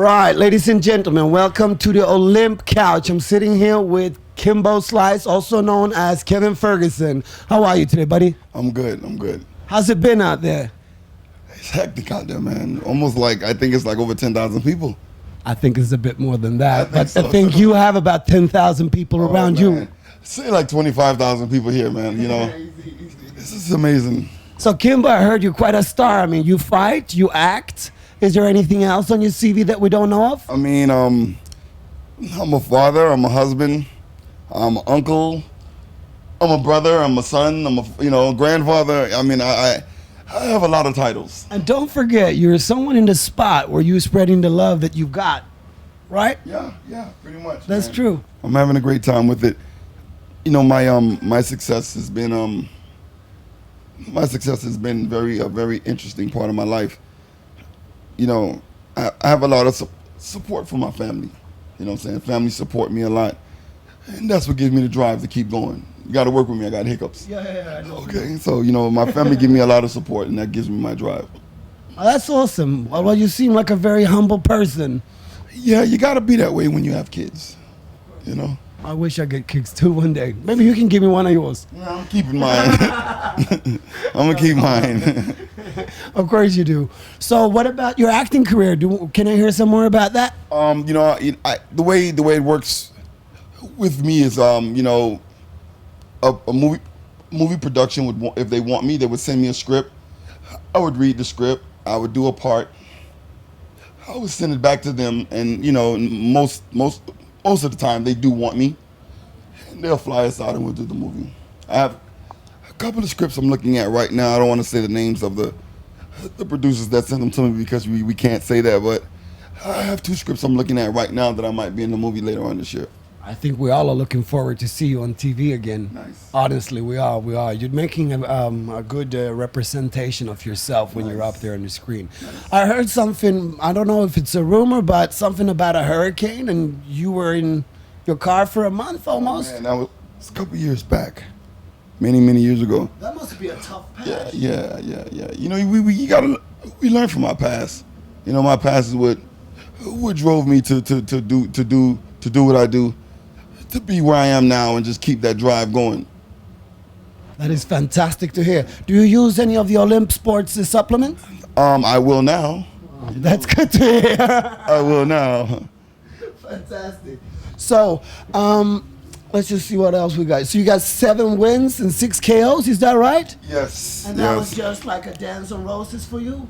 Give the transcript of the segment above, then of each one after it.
right, ladies and gentlemen, welcome to the Olimp couch. I'm sitting here with Kimbo Slice, also known as Kevin Ferguson. How are you today, buddy? I'm good. How's it been out there? It's hectic out there, man. Almost like, I think it's like over 10,000 people. I think it's a bit more than that. I think you have about 10,000 people around you. Say like 25,000 people here, man. You know, this is amazing. So, Kimbo, I heard you're quite a star. I mean, you fight, you act. Is there anything else on your CV that we don't know of? I mean, I'm a father, I'm a husband, I'm an uncle, I'm a brother, I'm a son, I'm a grandfather. I mean, I have a lot of titles. And don't forget, you're someone in the spot where you're spreading the love that you've got, right? Yeah, pretty much. That's true. I'm having a great time with it. You know, my success has been a very interesting part of my life. You know, I have a lot of support from my family. You know what I'm saying? Family support me a lot. And that's what gives me the drive to keep going. You got to work with me. I got hiccups. Yeah, I know. Okay, so, you know, my family give me a lot of support, and that gives me my drive. Oh, that's awesome. Well, you seem like a very humble person. Yeah, you got to be that way when you have kids, you know? I wish I get kicks too one day. Maybe you can give me one of yours. Yeah, I'm keeping mine. I'm going to keep mine. Of course you do. So what about your acting career? Can I hear some more about that? You know, the way it works with me is, you know, a movie production would, if they want me, they would send me a script. I would read the script. I would do a part. I would send it back to them, and you know, most of the time they do want me, and they'll fly us out and we'll do the movie. I have a couple of scripts I'm looking at right now. I don't want to say the names of the producers that sent them to me because we can't say that, but I have 2 scripts I'm looking at right now that I might be in the movie later on this year. I think we all are looking forward to see you on TV again. Nice. Honestly, we are. You're making a good representation of yourself when you're up there on the screen. Nice. I heard something, I don't know if it's a rumor, but something about a hurricane, and you were in your car for a month almost? Oh, man, that was a couple years back. Many years ago. That must be a tough patch. Yeah. You know, we learn from our past. You know, my past is what drove me to do what I do, to be where I am now, and just keep that drive going. That is fantastic to hear. Do you use any of the Olimp Sports supplements? I will now. That's good to hear. I will now. Fantastic. So, let's just see what else we got. So you got 7 wins and 6 KOs, is that right? Yes. And that was just like a dance on roses for you?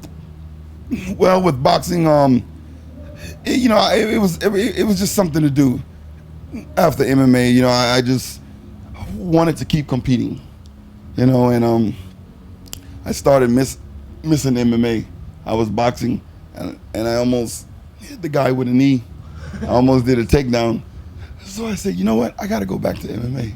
Well, with boxing, you know, it was just something to do. After MMA, you know, I just wanted to keep competing, you know, and I started missing MMA. I was boxing, and I almost hit the guy with a knee. I almost did a takedown. So I said, you know what? I got to go back to MMA.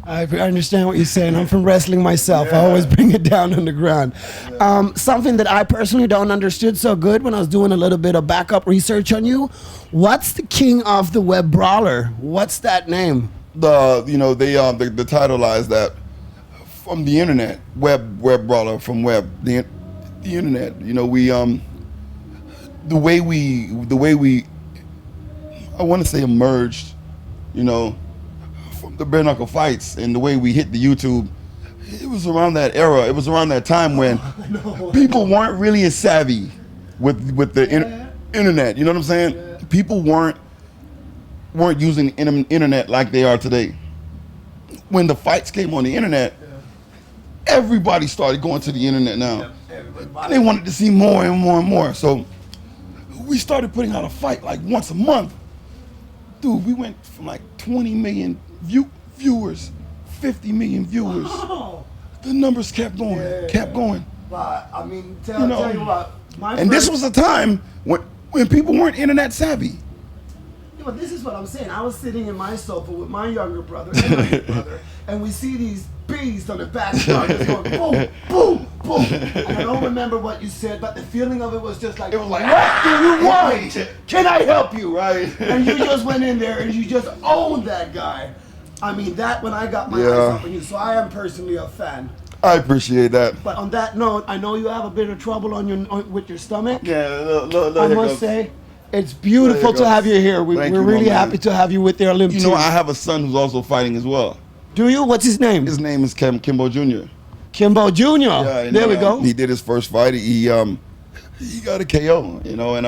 I understand what you're saying. I'm from wrestling myself. Yeah. I always bring it down on the ground. Yeah. Something that I personally don't understood so good when I was doing a little bit of backup research on you. What's the king of the web brawler? What's that name? The title lies that from the internet, web brawler from web, the internet. You know, the way we I want to say emerged, you know, from the bare knuckle fights and the way we hit the YouTube. It was around that era. It was around that time when people weren't really as savvy with the internet. You know what I'm saying? Yeah. People weren't using internet like they are today. When the fights came on the internet, everybody started going to the internet now. And they wanted to see more and more and more. So we started putting out a fight like once a month. Dude, we went from like 20 million viewers, 50 million viewers. Oh. The numbers kept going. But I mean, tell you what. This was a time when people weren't internet savvy. Yeah, but this is what I'm saying. I was sitting in my sofa with my younger brother and my big brother, and we see these bees on the backyard just going boom, boom, boom. And I don't remember what you said, but the feeling of it was just like, it was like, what do you want? Can I help you? Right. And you just went in there and you just owned that guy. I mean, that when I got my eyes up on you, so I am personally a fan. I appreciate that. But on that note, I know you have a bit of trouble with your stomach. Yeah, I must say, It's beautiful There you to go. have you here. We're Thank you, really my man. happy to have you with the Olimp You team. know, I have a son who's also fighting as well. Do you? What's his name? His name is Kimbo Jr. Kimbo Jr. Yeah, and There we go. He did his first fight. He got a KO. You know, and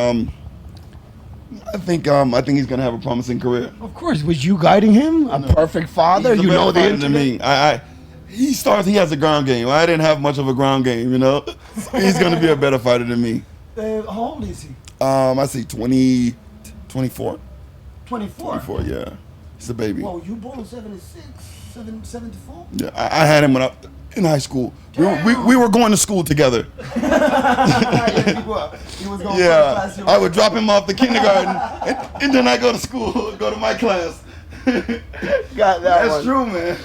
I think he's gonna have a promising career. Of course, was you guiding him? A perfect father. He's a You better know the fighter than internet. me. He has a ground game. I didn't have much of a ground game. You know, he's gonna be a better fighter than me. How old is he? I see 24. 24. 24, yeah. He's a baby. Whoa, you born 76, 74? Yeah, I had him in high school. We were going to school together. He was going Yeah, I would drop him off the kindergarten, and then I go to school, go to my class. Got that That's one. true, man.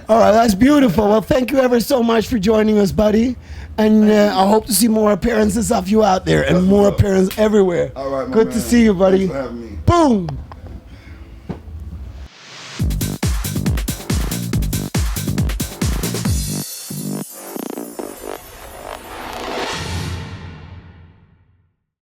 All right, that's beautiful. Well, thank you ever so much for joining us, buddy. And I hope to see more appearances of you out there and more appearances everywhere. All right, my Good man. to see you, buddy. Thanks for having me. Boom.